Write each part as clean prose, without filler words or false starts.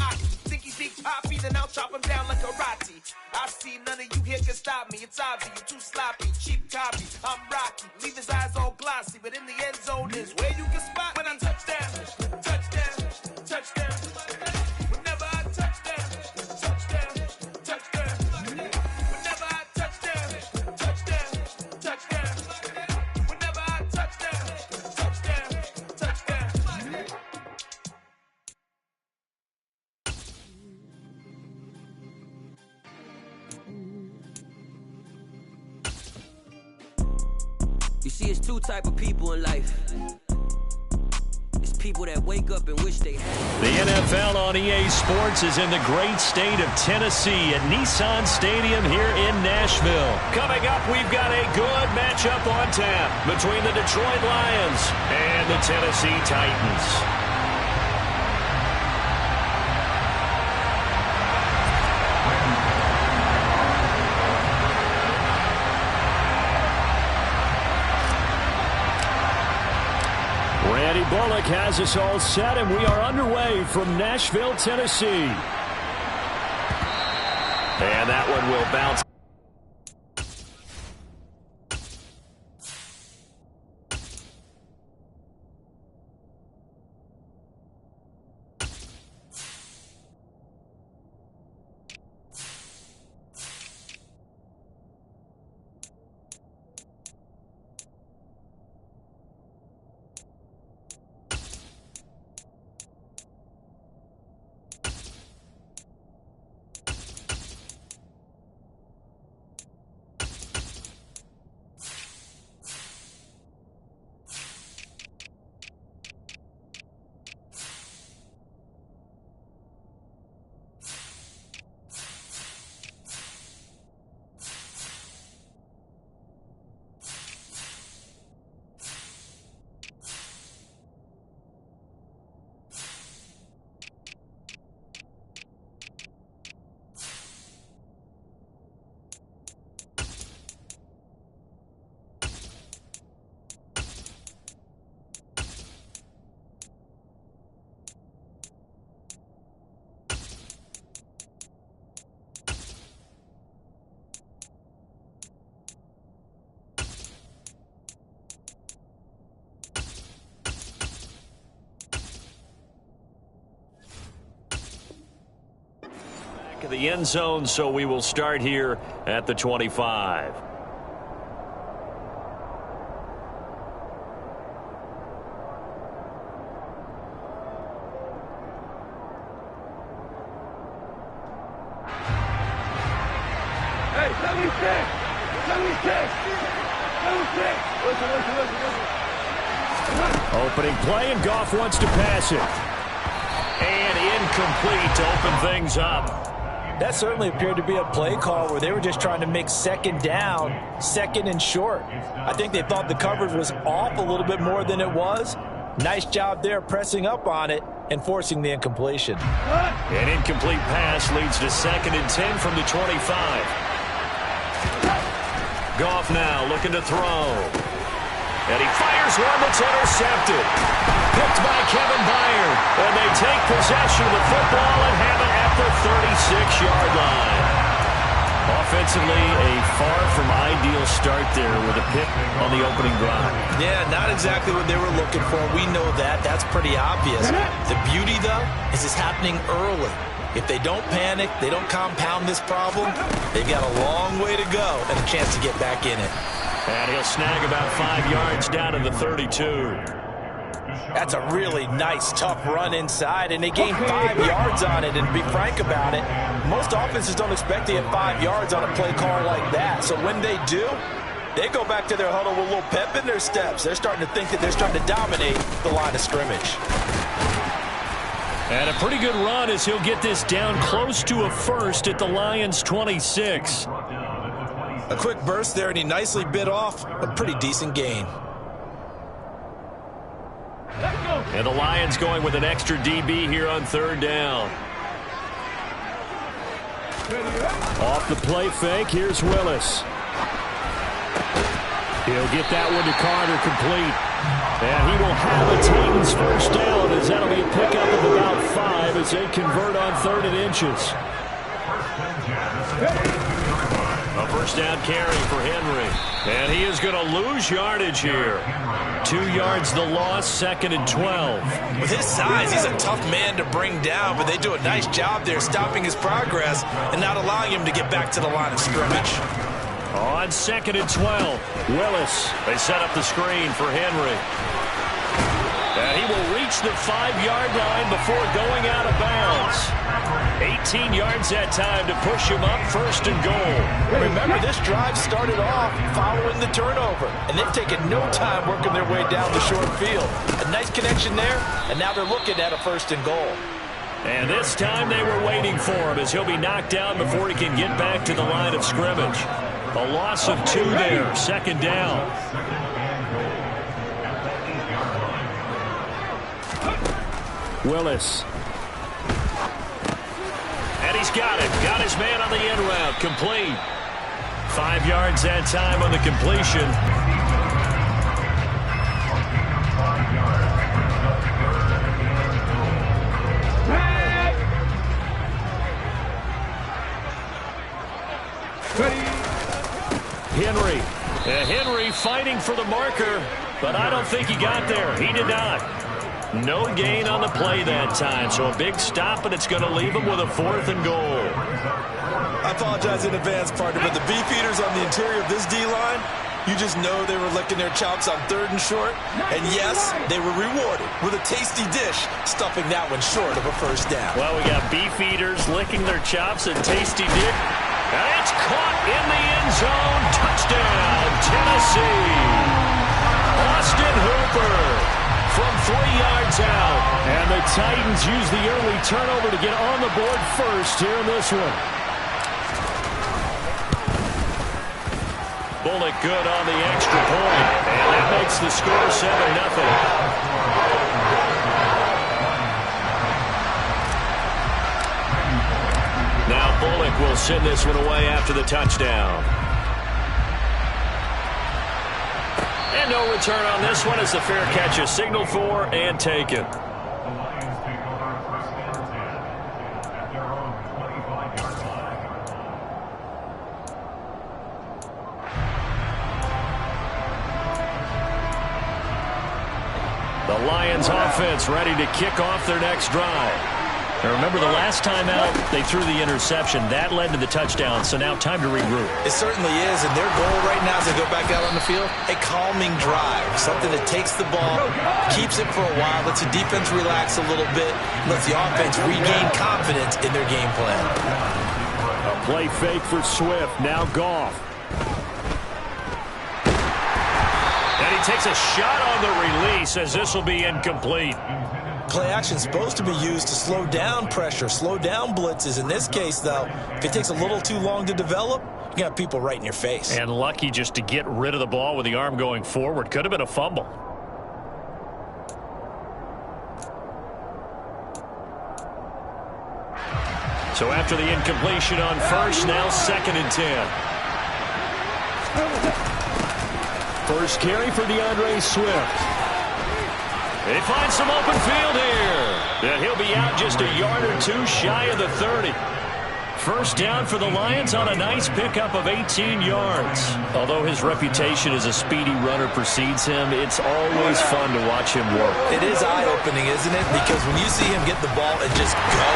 Aki. Think he big poppy, then I'll chop him down like karate. I see none of you here can stop me. It's obvious, you're too sloppy, cheap copy. I'm Rocky, leave his eyes all glossy, but in the end zone is where you can spot when I touchdown, touchdown, touchdown. Whenever I touchdown, touchdown, touchdown. Whenever I touchdown, touchdown, touchdown. Whenever I touchdown, touchdown, touchdown. You see, it's two type of people in life. It's people that wake up and wish they had. The NFL on EA Sports is in the great state of Tennessee at Nissan Stadium here in Nashville. Coming up, we've got a good matchup on tap between the Detroit Lions and the Tennessee Titans. Randy Bullock has us all set, and we are underway from Nashville, Tennessee. And that one will bounce. Of the end zone, so we will start here at the 25. Hey, 76! 76! 76! Listen. Opening play, and Goff wants to pass it. And incomplete to open things up. That certainly appeared to be a play call where they were just trying to make second down, second and short. I think they thought the coverage was off a little bit more than it was. Nice job there pressing up on it and forcing the incompletion. An incomplete pass leads to 2nd and 10 from the 25. Goff now looking to throw. And he fires one that's intercepted. Picked by Kevin Byard. And they take possession of the football and have it at the 36-yard line. Offensively, a far from ideal start there with a pick on the opening drive. Yeah, not exactly what they were looking for. We know that. That's pretty obvious. The beauty, though, is it's happening early. If they don't panic, they don't compound this problem, they've got a long way to go and a chance to get back in it. And he'll snag about 5 yards down to the 32. That's a really nice, tough run inside, and they gained 5 yards on it. And to be frank about it, most offenses don't expect to get 5 yards on a play call like that. So when they do, they go back to their huddle with a little pep in their steps. They're starting to think that they're starting to dominate the line of scrimmage. And a pretty good run as he'll get this down close to a first at the Lions' 26. A quick burst there, and he nicely bit off a pretty decent gain. And the Lions going with an extra DB here on 3rd down. Off the play fake, here's Willis. He'll get that one to Carter, complete. And he will have a Titans first down, as that'll be a pickup of about 5 as they convert on 3rd and inches. A first down carry for Henry. And he is going to lose yardage here. 2 yards the loss, 2nd and 12. With his size, he's a tough man to bring down, but they do a nice job there stopping his progress and not allowing him to get back to the line of scrimmage. On 2nd and 12, Willis. They set up the screen for Henry. And he will reach the 5-yard line before going out of bounds. 18 yards that time to push him up, 1st and goal. Remember, this drive started off following the turnover, and they've taken no time working their way down the short field. A nice connection there, and now they're looking at a 1st and goal. And this time they were waiting for him as he'll be knocked down before he can get back to the line of scrimmage. A loss of 2 there, 2nd down. Willis. And he's got it. Got his man on the end route. Complete. 5 yards that time on the completion. Henry. Henry fighting for the marker, but I don't think he got there. He did not. No gain on the play that time, so a big stop, and it's going to leave him with a 4th and goal. I apologize in advance, partner, but the beefeaters on the interior of this D-line, you just know they were licking their chops on 3rd and short. And yes, they were rewarded with a tasty dish, stuffing that one short of a 1st down. Well, we got beefeaters licking their chops and tasty dish. And it's caught in the end zone. Touchdown, Tennessee. Austin Hooper from 3 yards out. And the Titans use the early turnover to get on the board first here in this one. Bullock good on the extra point. And that makes the score 7-0. Now Bullock will send this one away after the touchdown. And no return on this one as the fair catch is signaled for and taken. The Lions offense ready to kick off their next drive. Now remember, the last time out, they threw the interception. That led to the touchdown, so now time to regroup. It certainly is, and their goal right now as they go back out on the field, a calming drive, something that takes the ball, keeps it for a while, lets the defense relax a little bit, lets the offense regain confidence in their game plan. A play fake for Swift, now Goff. And he takes a shot on the release as this will be incomplete. Play action is supposed to be used to slow down pressure, slow down blitzes. In this case, though, if it takes a little too long to develop, you got people right in your face. And lucky just to get rid of the ball with the arm going forward. Could have been a fumble. So after the incompletion on 1st, now 2nd and 10. First carry for DeAndre Swift. They find some open field here. And he'll be out just a yard or 2 shy of the 30. First down for the Lions on a nice pickup of 18 yards. Although his reputation as a speedy runner precedes him, it's always fun to watch him work. It is eye-opening, isn't it? Because when you see him get the ball and just go,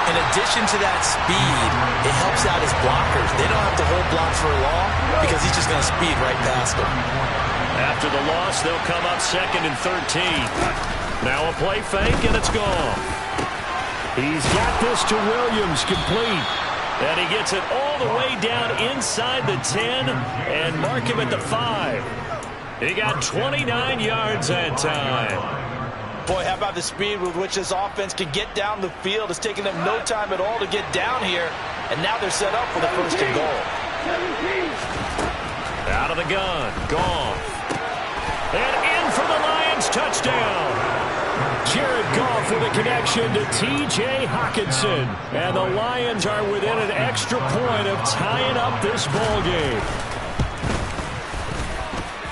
in addition to that speed, it helps out his blockers. They don't have to hold blocks for long because he's just going to speed right past them. After the loss, they'll come up 2nd and 13. Now a play fake, and it's gone. He's got this to Williams, complete. And he gets it all the way down inside the 10 and mark him at the 5. He got 29 yards that time. Boy, how about the speed with which this offense can get down the field? It's taken them no time at all to get down here, and now they're set up for the 1st and goal. Out of the gun, Goff. And in for the Lions, touchdown. Jared Goff with a connection to T.J. Hockenson. And the Lions are within an extra point of tying up this ball game.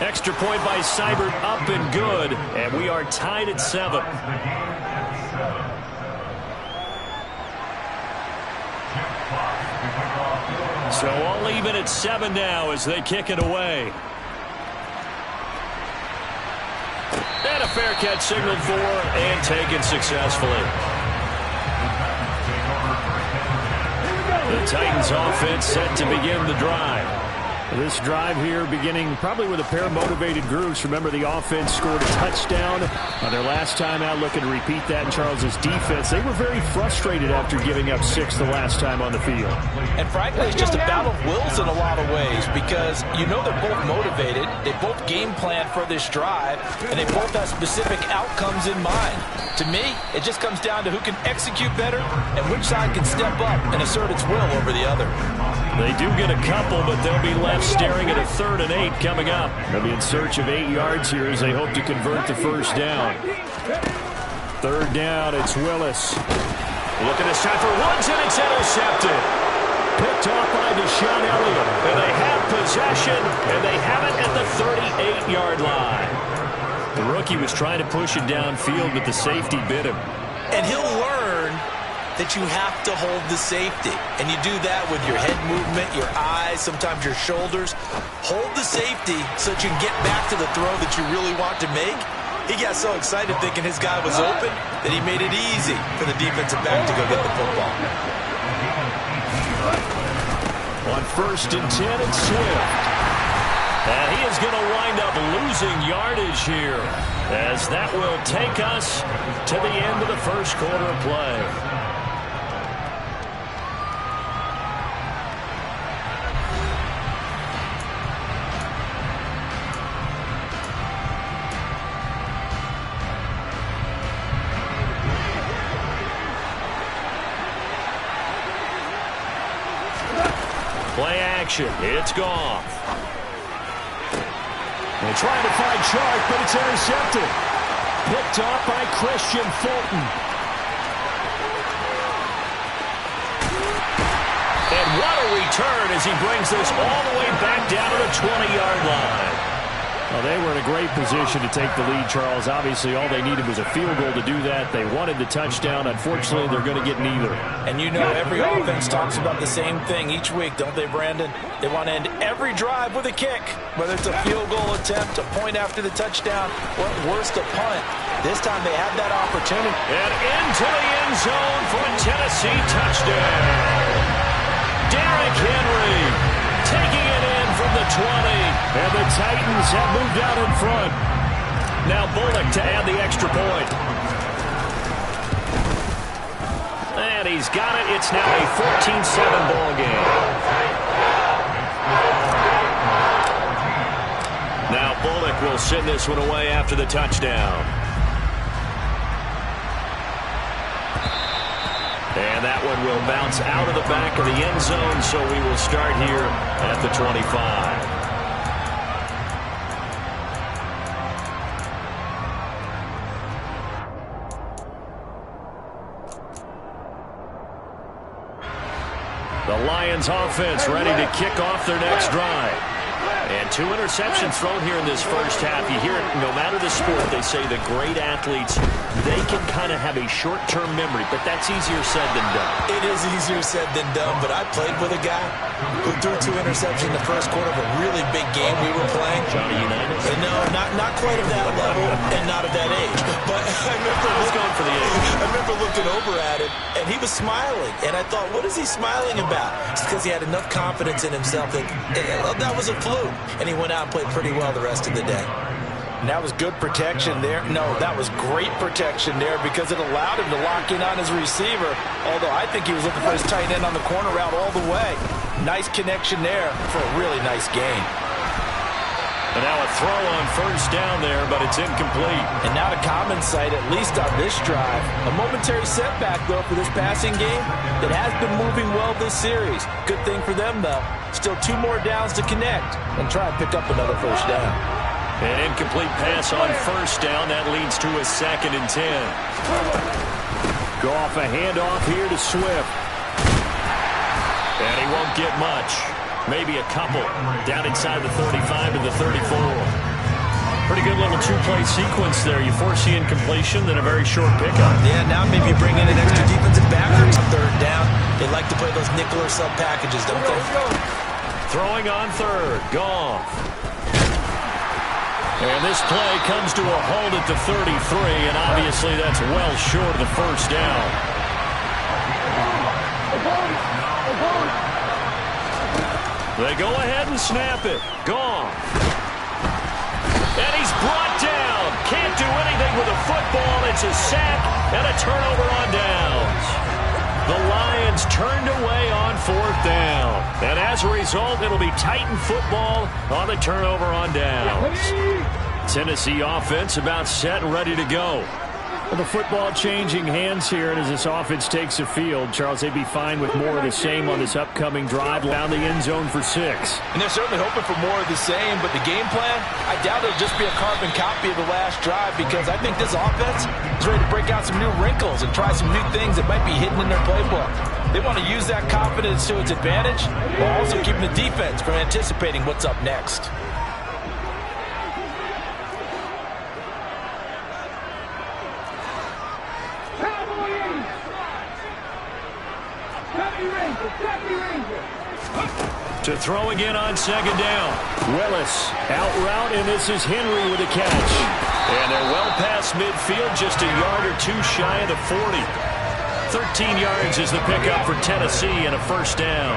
Extra point by Seibert, up and good, and we are tied at 7. So all even at 7 now as they kick it away. And a fair catch signaled for and taken successfully. The Titans offense set to begin the drive. This drive here beginning probably with a pair of motivated groups. Remember, the offense scored a touchdown on their last time out, looking to repeat that in Charles's defense. They were very frustrated after giving up 6 the last time on the field. And frankly, it's just a battle of wills in a lot of ways because you know they're both motivated. They both game plan for this drive, and they both have specific outcomes in mind. To me, it just comes down to who can execute better and which side can step up and assert its will over the other. They do get a couple, but they'll be left staring at a 3rd and 8 coming up. They'll be in search of 8 yards here as they hope to convert the first down. 3rd down, it's Willis. Looking this time for Woods, and it's intercepted. Picked off by Deshaun Elliott. And they have possession, and they have it at the 38-yard line. The rookie was trying to push it downfield, but the safety bit him. And he'll learn that you have to hold the safety. And you do that with your head movement, your eyes, sometimes your shoulders. Hold the safety so that you can get back to the throw that you really want to make. He got so excited thinking his guy was open that he made it easy for the defensive back to go get the football. On 1st and 10, it's Swift. And he is going to wind up losing yardage here, as that will take us to the end of the first quarter of play. Play action. It's Goff. They're trying to find Chark, but it's intercepted. Picked off by Christian Fulton. And what a return as he brings this all the way back down to the 20-yard line. Well, they were in a great position to take the lead, Charles. Obviously, all they needed was a field goal to do that. They wanted the touchdown. Unfortunately, they're going to get neither. And you know every offense talks about the same thing each week, don't they, Brandon? They want to end every drive with a kick, whether it's a field goal attempt, a point after the touchdown, or at worst, a punt. This time they had that opportunity. And into the end zone for a Tennessee touchdown. Derrick Henry taking it in from the 20. And the Titans have moved out in front. Now Bullock to add the extra point. And he's got it. It's now a 14-7 ball game. Now Bullock will send this one away after the touchdown. And that one will bounce out of the back of the end zone, so we will start here at the 25. The Lions offense ready to kick off their next drive. And 2 interceptions thrown here in this first half. You hear it, no matter the sport, they say the great athletes, they can kind of have a short-term memory, but that's easier said than done. It is easier said than done, but I played with a guy who threw 2 interceptions in the first quarter of a really big game we were playing. Johnny Unitas? No, not quite of that level and not of that age. But I remember going for the age. I remember looking over at him, and he was smiling. And I thought, what is he smiling about? It's because he had enough confidence in himself that that was a fluke. And he went out and played pretty well the rest of the day. And that was good protection there. No, that was great protection there because it allowed him to lock in on his receiver. Although I think he was looking for his tight end on the corner route all the way. Nice connection there for a really nice gain. And now a throw on first down there, but it's incomplete. And now to common sight, at least on this drive. A momentary setback, though, for this passing game that has been moving well this series. Good thing for them, though. Still 2 more downs to connect and try and pick up another first down. An incomplete pass on first down. That leads to a 2nd and 10. Goff a handoff here to Swift. And he won't get much. Maybe a couple. Down inside the 35 to the 34. Pretty good little two-play sequence there. You force the incompletion, then a very short pickup. Yeah, now maybe you bring in an extra defensive backer. Third down. They like to play those nickel or sub packages, don't they? Throwing on third. Goff. And this play comes to a halt at the 33, and obviously that's well short of the first down. They go ahead and snap it. Goff. And he's brought down. Can't do anything with a football. It's a sack and a turnover on downs. The Lions turned away on fourth down. And as a result, it'll be Titan football on the turnover on downs. Tennessee offense about set and ready to go. Well, the football changing hands here, and as this offense takes the field, Charles, they'd be fine with more of the same on this upcoming drive down the end zone for 6. And they're certainly hoping for more of the same, but the game plan, I doubt it'll just be a carbon copy of the last drive, because I think this offense is ready to break out some new wrinkles and try some new things that might be hidden in their playbook. They want to use that confidence to its advantage, while also keeping the defense from anticipating what's up next. To throw again on second down. Willis out route, and this is Henry with a catch. And they're well past midfield, just a yard or two shy of the 40. 13 yards is the pickup for Tennessee and a first down.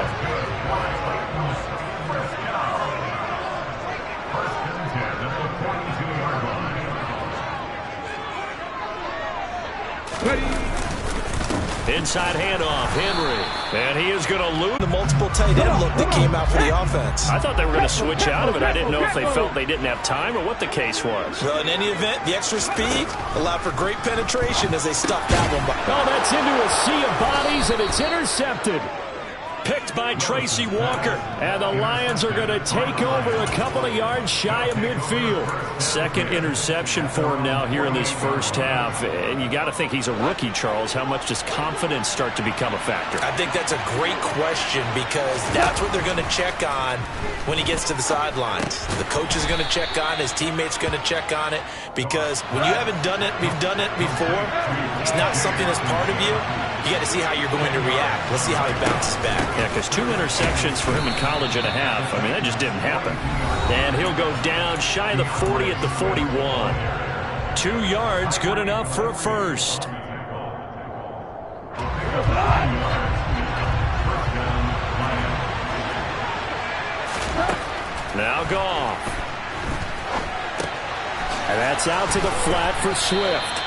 Inside handoff, Henry. And he is going to lose the multiple tight end look that came out for the offense. I thought they were going to switch out of it. I didn't know if they felt they didn't have time or what the case was. Well, in any event, the extra speed allowed for great penetration as they stuffed that one by. Oh, that's into a sea of bodies, and it's intercepted. Picked by Tracy Walker. And the Lions are going to take over a couple of yards shy of midfield. Second interception for him now here in this first half. And you got to think he's a rookie, Charles. How much does confidence start to become a factor? I think that's a great question, because that's what they're going to check on when he gets to the sidelines. The coach is going to check on, his teammates going to check on it, because when you haven't done it, we've done it before, it's not something that's part of you. You got to see how you're going to react. Let's see how he bounces back. Yeah, because 2 interceptions for him in college and a half. I mean, that just didn't happen. And he'll go down shy of the 40 at the 41. 2 yards, good enough for a first. Now Goff. And that's out to the flat for Swift.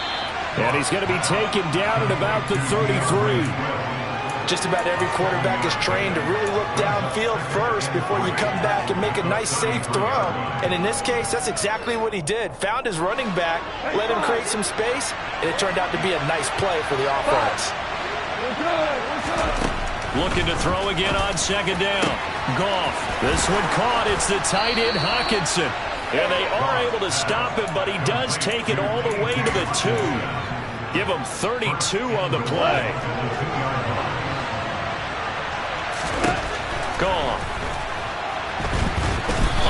And he's going to be taken down at about the 33. Just about every quarterback is trained to really look downfield first before you come back and make a nice, safe throw. And in this case, that's exactly what he did. Found his running back, let him create some space, and it turned out to be a nice play for the offense. Looking to throw again on second down. Goff. This one caught. It's the tight end, Hawkinson. And they are able to stop him, but he does take it all the way to the 2. Give him 32 on the play. Goff.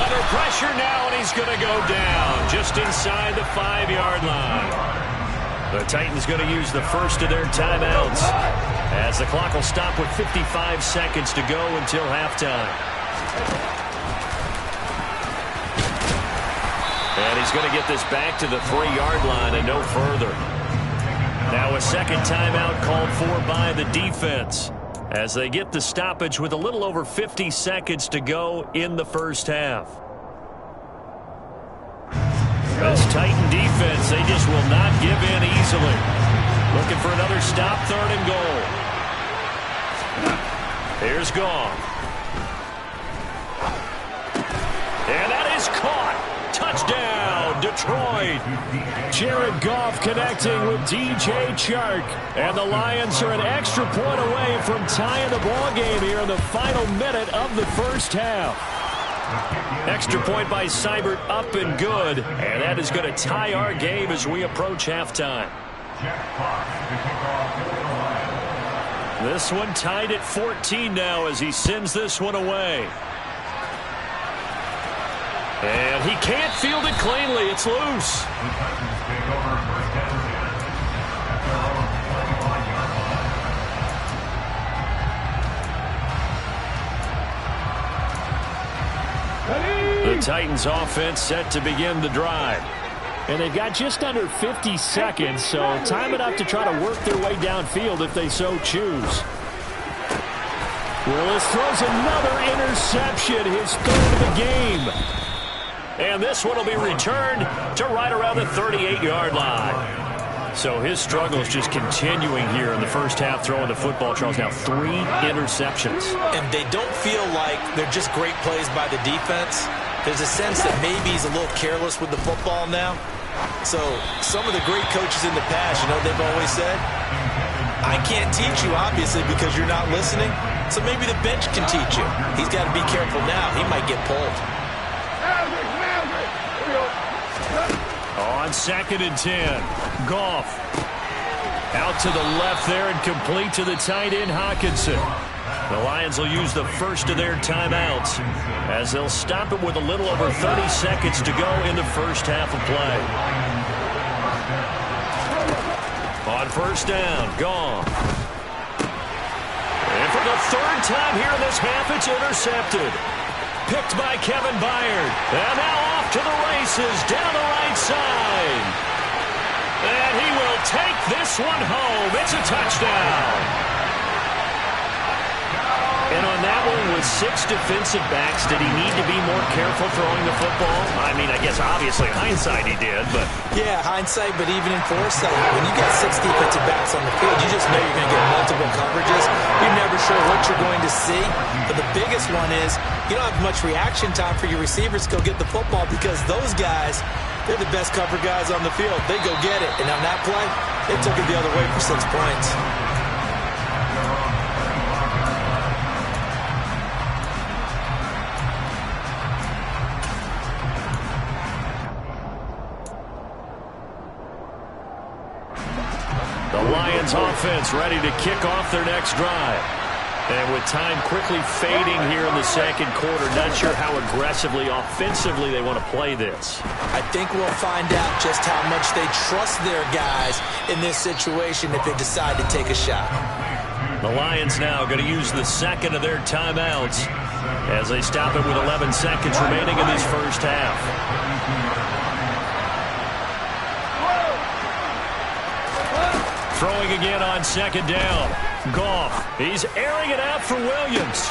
Under pressure now, and he's going to go down just inside the 5-yard line. The Titans going to use the first of their timeouts, as the clock will stop with 55 seconds to go until halftime. And he's going to get this back to the 3-yard line and no further. Now a second timeout called for by the defense, as they get the stoppage with a little over 50 seconds to go in the first half. This Titan defense, they just will not give in easily. Looking for another stop, 3rd and goal. Here's Goff. And that is caught. Touchdown, Detroit. Jared Goff connecting with DJ Chark. And the Lions are an extra point away from tying the ball game here in the final minute of the first half. Extra point by Seibert, up and good. And that is going to tie our game as we approach halftime. This one tied at 14 now as he sends this one away. And he can't field it cleanly. It's loose. The Titans offense set to begin the drive. And they've got just under 50 seconds, so time enough to try to work their way downfield if they so choose. Willis throws another interception, his third of the game. And this one will be returned to right around the 38-yard line. So his struggle is just continuing here in the first half throwing the football. Charles, now 3 interceptions. And they don't feel like they're just great plays by the defense. There's a sense that maybe he's a little careless with the football now. So some of the great coaches in the past, you know, they've always said, I can't teach you, obviously, because you're not listening. So maybe the bench can teach you. He's got to be careful now. He might get pulled. On 2nd and 10, Goff out to the left there and complete to the tight end, Hawkinson. The Lions will use the first of their timeouts as they'll stop it with a little over 30 seconds to go in the first half of play. On 1st down, Goff. And for the 3rd time here in this half, it's intercepted. Picked by Kevin Byard. And now off to the races down the right side. And he will take this one home. It's a touchdown. And on that one, with 6 defensive backs, did he need to be more careful throwing the football? I mean, I guess obviously hindsight he did, but... Yeah, hindsight, but even in foresight, when you got 6 defensive backs on the field, you just know you're going to get multiple coverages. You're never sure what you're going to see. But the biggest one is you don't have much reaction time for your receivers to go get the football because those guys, they're the best cover guys on the field. They go get it. And on that play, they took it the other way for 6 points. The Lions offense ready to kick off their next drive. And with time quickly fading here in the 2nd quarter, not sure how aggressively, offensively they want to play this. I think we'll find out just how much they trust their guys in this situation if they decide to take a shot. The Lions now going to use the 2nd of their timeouts as they stop it with 11 seconds remaining in this first half. Throwing again on 2nd down. Goff. He's airing it out for Williams.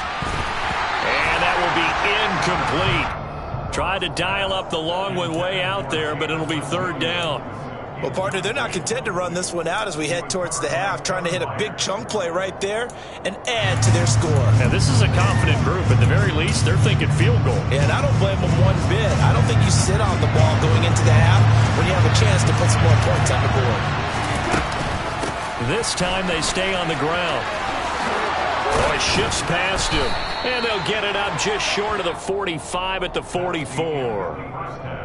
And that will be incomplete. Tried to dial up the long way out there, but it'll be 3rd down. Well, partner, they're not content to run this one out as we head towards the half, trying to hit a big chunk play right there and add to their score. Now, this is a confident group. At the very least, they're thinking field goal. Yeah, and I don't blame them one bit. I don't think you sit on the ball going into the half when you have a chance to put some more points on the board. This time they stay on the ground. Oh, it shifts past him. And they'll get it up just short of the 45 at the 44.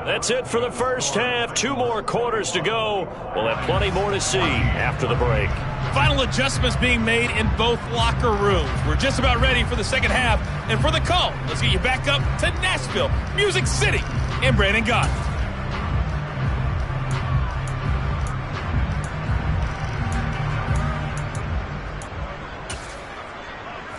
That's it for the first half. 2 more quarters to go. We'll have plenty more to see after the break. Final adjustments being made in both locker rooms. We're just about ready for the second half. And for the call, let's get you back up to Nashville, Music City, and Brandon Gott.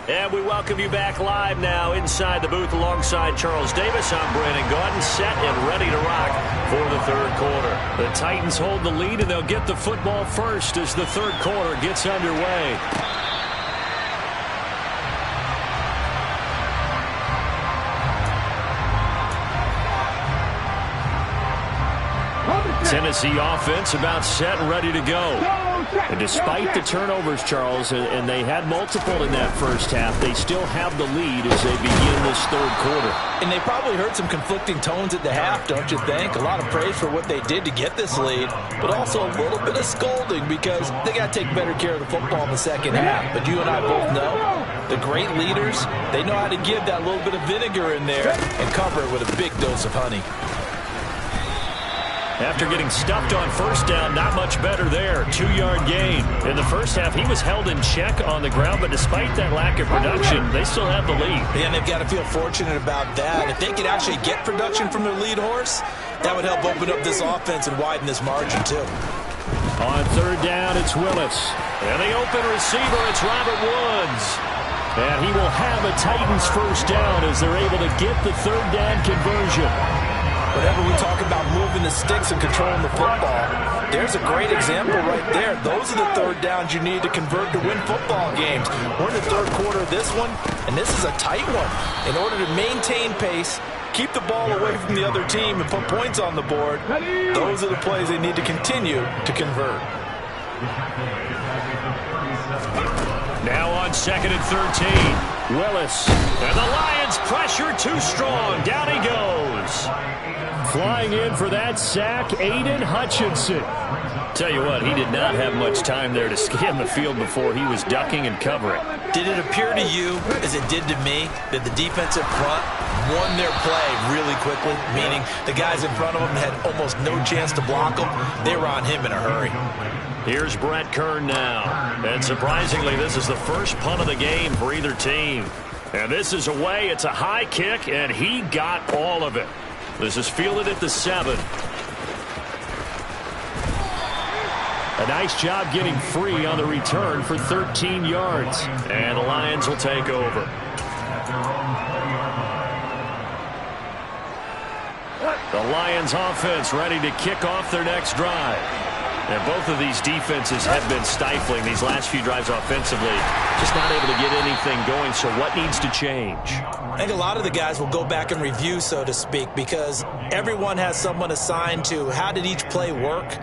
And we welcome you back live now inside the booth alongside Charles Davis. I'm Brandon Gaudin, set and ready to rock for the 3rd quarter. The Titans hold the lead, and they'll get the football first as the 3rd quarter gets underway. Tennessee offense about set and ready to go. And despite the turnovers, Charles, and they had multiple in that first half, they still have the lead as they begin this 3rd quarter. And they probably heard some conflicting tones at the half, don't you think? A lot of praise for what they did to get this lead, but also a little bit of scolding because they got to take better care of the football in the 2nd half. But you and I both know the great leaders, they know how to give that little bit of vinegar in there and cover it with a big dose of honey. After getting stuffed on first down, not much better there. 2-yard gain. In the first half, he was held in check on the ground, but despite that lack of production, they still have the lead. And they've got to feel fortunate about that. If they could actually get production from their lead horse, that would help open up this offense and widen this margin, too. On third down, it's Willis. And the open receiver, it's Robert Woods. And he will have a Titans first down as they're able to get the third down conversion. Whenever we talk about moving the sticks and controlling the football, there's a great example right there. Those are the third downs you need to convert to win football games. We're in the third quarter of this one, and this is a tight one. In order to maintain pace, keep the ball away from the other team, and put points on the board, those are the plays they need to continue to convert. Now on 2nd and 13, Willis. And the Lions pressure too strong. Down he goes. Flying in for that sack, Aiden Hutchinson. Tell you what, he did not have much time there to scan the field before he was ducking and covering. Did it appear to you, as it did to me, that the defensive front won their play really quickly? Meaning the guys in front of them had almost no chance to block them. They were on him in a hurry. Here's Brett Kern now. And surprisingly, this is the first punt of the game for either team. And this is away. It's a high kick, and he got all of it. This is fielded at the 7. A nice job getting free on the return for 13 yards. And the Lions will take over. The Lions offense ready to kick off their next drive. And both of these defenses have been stifling these last few drives offensively. Just not able to get anything going, so what needs to change? I think a lot of the guys will go back and review, so to speak, because everyone has someone assigned to how did each play work.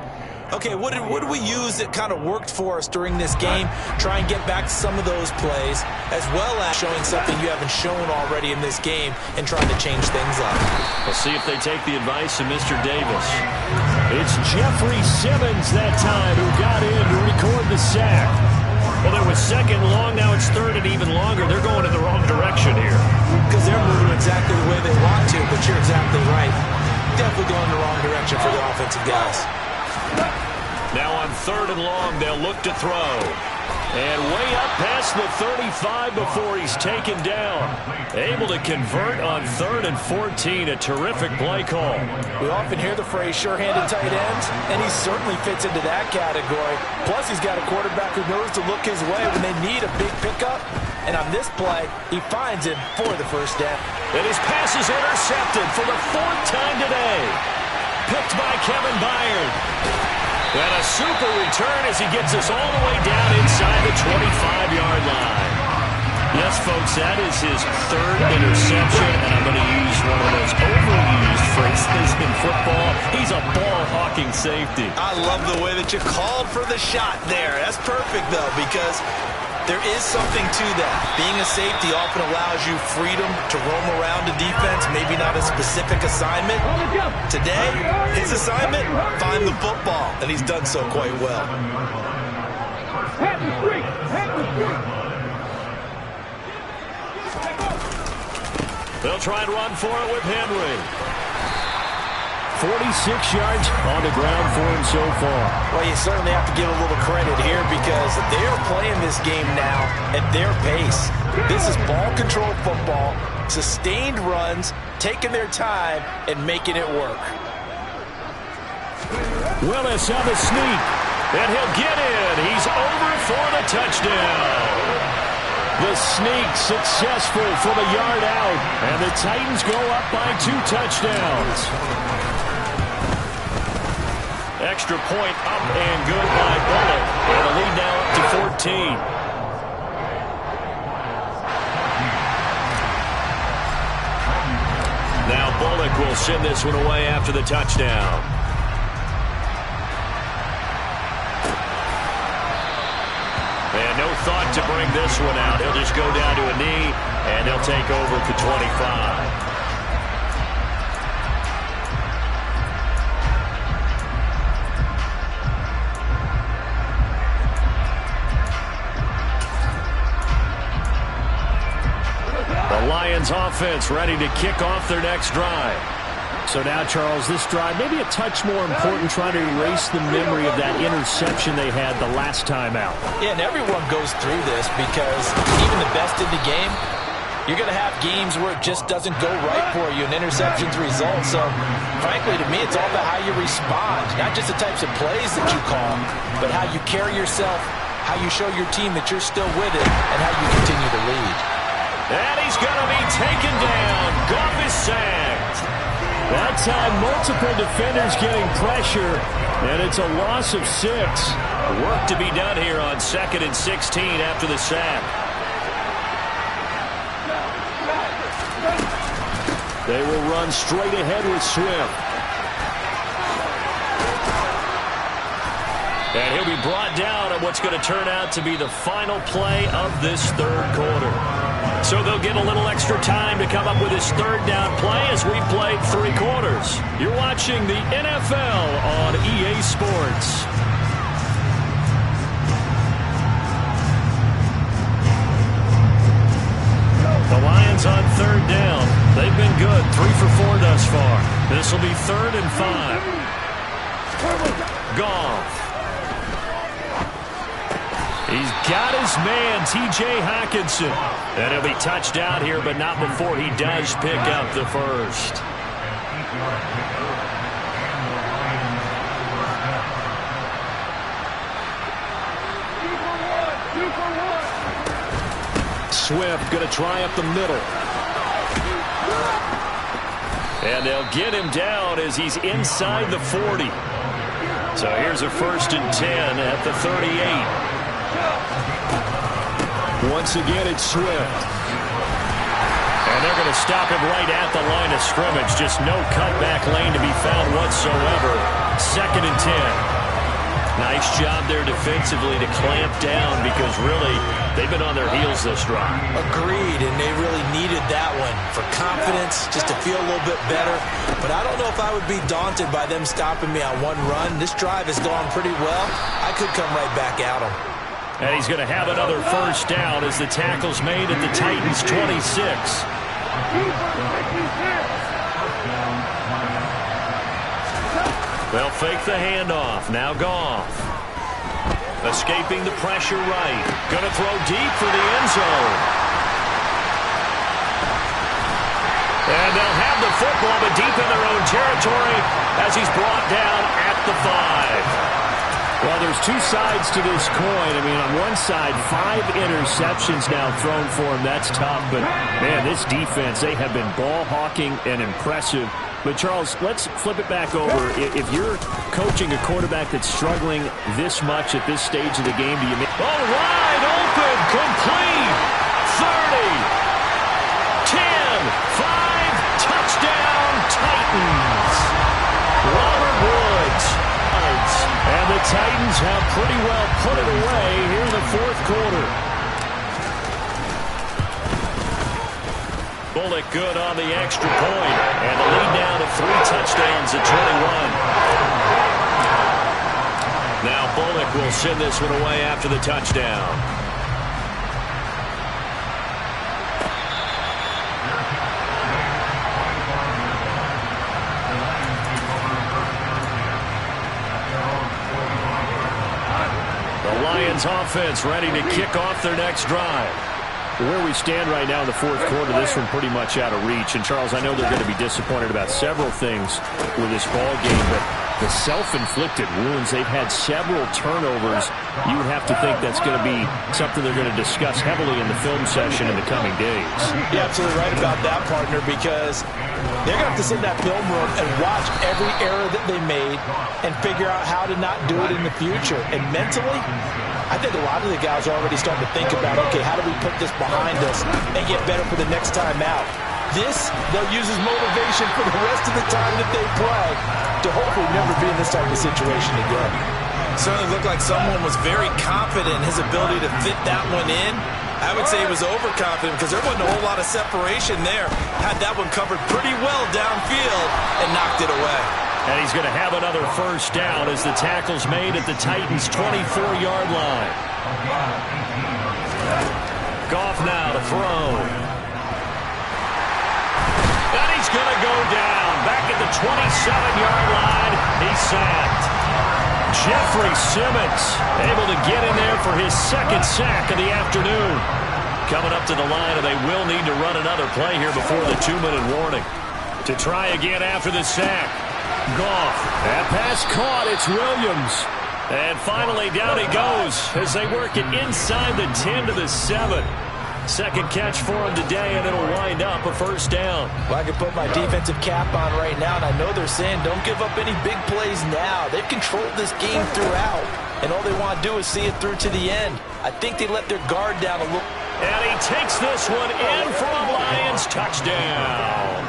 Okay, what did we use that kind of worked for us during this game? Try and get back to some of those plays, as well as showing something you haven't shown already in this game and trying to change things up. We'll see if they take the advice of Mr. Davis. It's Jeffrey Simmons that time who got in to record the sack. Well, there was second long, now it's third and even longer. They're going in the wrong direction here. Because they're moving exactly the way they want to, but you're exactly right. Definitely going in the wrong direction for the offensive guys. Now on third and long, they'll look to throw. And way up past the 35 before he's taken down. Able to convert on 3rd and 14. A terrific play call. We often hear the phrase sure-handed tight ends, and he certainly fits into that category. Plus, he's got a quarterback who knows to look his way when they need a big pickup. And on this play, he finds him for the first down. And his pass is intercepted for the 4th time today. Picked by Kevin Byard. And a super return as he gets us all the way down inside the 25-yard line. Yes, folks, that is his 3rd interception, and I'm going to use one of those overused phrases in football. He's a ball-hawking safety. I love the way that you called for the shot there. That's perfect, though, because there is something to that. Being a safety often allows you freedom to roam around a defense, maybe not a specific assignment. Today, his assignment, find the football, and he's done so quite well. They'll try and run for it with Henry. 46 yards on the ground for him so far. Well, you certainly have to give a little credit here because they're playing this game now at their pace. This is ball control football, sustained runs, taking their time and making it work. Willis on the sneak, and he'll get in. He's over for the touchdown. The sneak successful from a yard out, and the Titans go up by 2 touchdowns. Extra point up and good by Bullock, and the lead now up to 14. Now Bullock will send this one away after the touchdown. And no thought to bring this one out. He'll just go down to a knee, and they'll take over at the 25. The Lions offense ready to kick off their next drive. So now, Charles, this drive maybe a touch more important, trying to erase the memory of that interception they had the last time out. Yeah, and everyone goes through this because even the best in the game, you're going to have games where it just doesn't go right for you, and interceptions result. So, frankly, to me, it's all about how you respond, not just the types of plays that you call, but how you carry yourself, how you show your team that you're still with it, and how you continue to lead. And he's going to be taken down. Goff is sacked. That time, multiple defenders getting pressure, and it's a loss of 6. Work to be done here on 2nd and 16 after the sack. They will run straight ahead with Swift. And he'll be brought down at what's going to turn out to be the final play of this third quarter. So they'll get a little extra time to come up with his third down play as we've played 3 quarters. You're watching the NFL on EA Sports. The Lions on 3rd down. They've been good, 3 for 4 thus far. This will be 3rd and 5. Goff. He's got his man, T.J. Hockenson. And he'll be touched out here, but not before he does pick up the first. Swift going to try up the middle. And they'll get him down as he's inside the 40. So here's a 1st and 10 at the 38. Once again, it's Swift. And they're going to stop him right at the line of scrimmage. Just no cutback lane to be found whatsoever. 2nd and 10. Nice job there defensively to clamp down because really they've been on their heels this drive. Agreed, and they really needed that one for confidence, just to feel a little bit better. But I don't know if I would be daunted by them stopping me on one run. This drive has gone pretty well. I could come right back at them. And he's going to have another 1st down as the tackle's made at the Titans' 26. They'll fake the handoff. Now Goff. Escaping the pressure right. Going to throw deep for the end zone. And they'll have the football, but deep in their own territory as he's brought down at the 5. Well, there's 2 sides to this coin. I mean, on one side, 5 interceptions now thrown for him. That's tough. But, man, this defense, they have been ball hawking and impressive. But, Charles, let's flip it back over. If you're coaching a quarterback that's struggling this much at this stage of the game, do you make... Oh, wide open, complete, 30, 10, 5, touchdown, Titans. Robert Woods. And the Titans have pretty well put it away here in the 4th quarter. Bullock good on the extra point. And the lead now to 3 touchdowns at 21. Now Bullock will send this one away after the touchdown. Lions offense ready to kick off their next drive. Where we stand right now in the 4th quarter, this one pretty much out of reach. And, Charles, I know they're going to be disappointed about several things with this ball game, but the self-inflicted wounds, they've had several turnovers. You would have to think that's going to be something they're going to discuss heavily in the film session in the coming days. You're absolutely right about that, partner, because they're going to have to sit in that film room and watch every error that they made and figure out how to not do it in the future. And mentally, I think a lot of the guys are already starting to think about, okay, how do we put this behind us and get better for the next time out? This, they'll use as motivation for the rest of the time that they play to hopefully never be in this type of situation again. Certainly looked like someone was very confident in his ability to fit that one in. I would say he was overconfident because there wasn't a whole lot of separation there. Had that one covered pretty well downfield and knocked it away. And he's going to have another 1st down as the tackle's made at the Titans' 24-yard line. Goff now to throw. And he's going to go down. back at the 27-yard line. He's sacked. Jeffrey Simmons able to get in there for his second sack of the afternoon. Coming up to the line, and they will need to run another play here before the 2-minute warning. To try again after the sack. Goff. That pass caught. It's Williams. And finally down he goes as they work it inside the 10 to the 7. Second catch for him today, and it'll wind up a first down. Well, I can put my defensive cap on right now, and I know they're saying don't give up any big plays now. They've controlled this game throughout, and all they want to do is see it through to the end. I think they let their guard down a little. And he takes this one in for a Lions touchdown.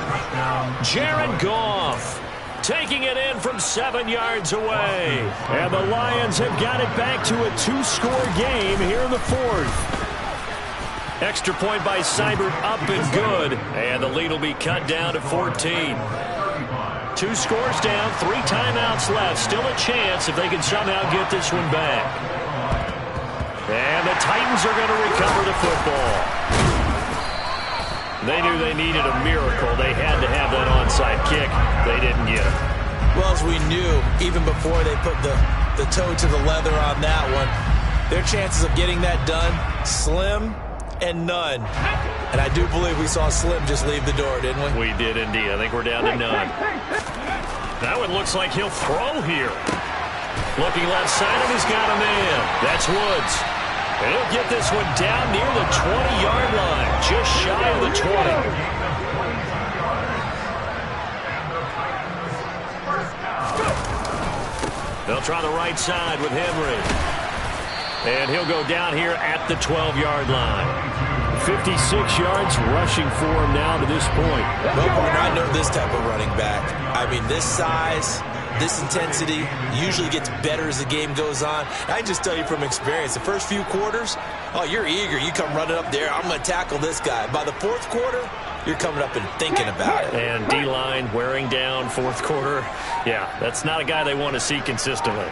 Jared Goff taking it in from 7 yards away. And the Lions have got it back to a 2-score game here in the fourth. Extra point by Seibert, up and good. And the lead will be cut down to 14. 2 scores down, 3 timeouts left. Still a chance if they can somehow get this one back. And the Titans are going to recover the football. They knew they needed a miracle. They had to have that onside kick. They didn't get it. Well, as we knew, even before they put the toe to the leather on that one, their chances of getting that done, slim and none. And I do believe we saw Slim just leave the door, didn't we? We did indeed. I think we're down to none. That one looks like he'll throw here. Looking left side, and he's got a man. That's Woods. And he'll get this one down near the 20-yard line, just shy of the 20. They'll try the right side with Henry. And he'll go down here at the 12-yard line. 56 yards rushing for him now to this point. Well, partner, I know this type of running back. I mean, this size, this intensity usually gets better as the game goes on. I just tell you from experience, the first few quarters, oh, you're eager. You come running up there, I'm going to tackle this guy. By the fourth quarter, you're coming up and thinking about it. And D-line wearing down fourth quarter. Yeah, that's not a guy they want to see consistently.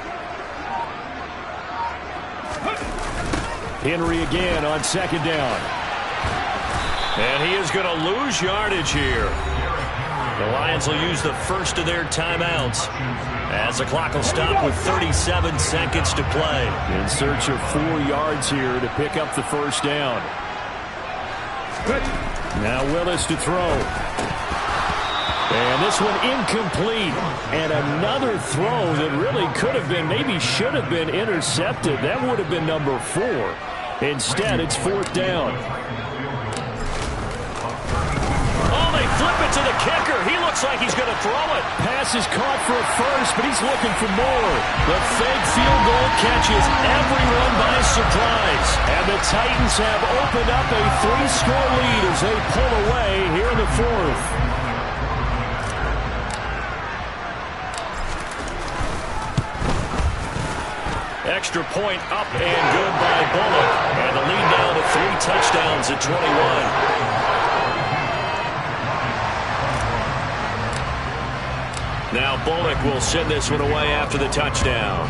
Henry again on second down. And he is going to lose yardage here. The Lions will use the first of their timeouts as the clock will stop with 37 seconds to play. In search of 4 yards here to pick up the first down. Now Willis to throw. And this one incomplete. And another throw that really could have been, maybe should have been intercepted. That would have been number 4. Instead, it's fourth down. Oh, they flip it to the kicker. He looks like he's going to throw it. Pass is caught for a first, but he's looking for more. The fake field goal catches everyone by surprise. And the Titans have opened up a 3-score lead as they pull away here in the fourth. Extra point up and good by Bullock. And the lead down to 3 touchdowns at 21. Now Bullock will send this one away after the touchdown.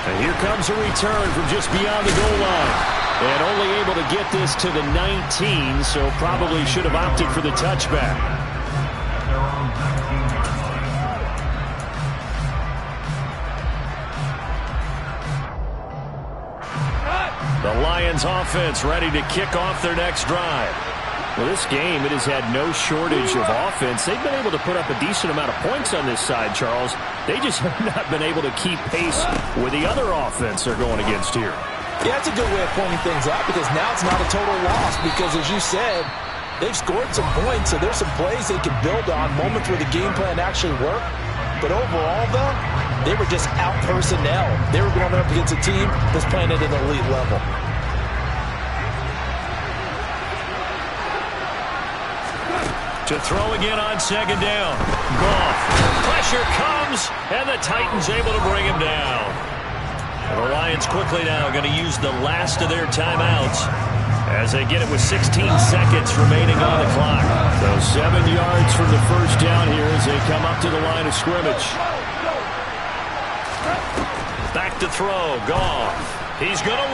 And here comes a return from just beyond the goal line. And only able to get this to the 19, so probably should have opted for the touchback. The Lions offense ready to kick off their next drive. Well, this game, it has had no shortage of offense. They've been able to put up a decent amount of points on this side, Charles. They just have not been able to keep pace with the other offense they're going against here. Yeah, that's a good way of pointing things out because now it's not a total loss because, as you said, they've scored some points, so there's some plays they can build on, moments where the game plan actually worked. But overall, though, they were just out personnel. They were going up against a team that's playing at an elite level. To throw again on second down. Goff. Pressure comes, and the Titans able to bring him down. And the Lions quickly now going to use the last of their timeouts as they get it with 16 seconds remaining on the clock. So 7 yards from the first down here as they come up to the line of scrimmage. Back to throw. Goff. He's going to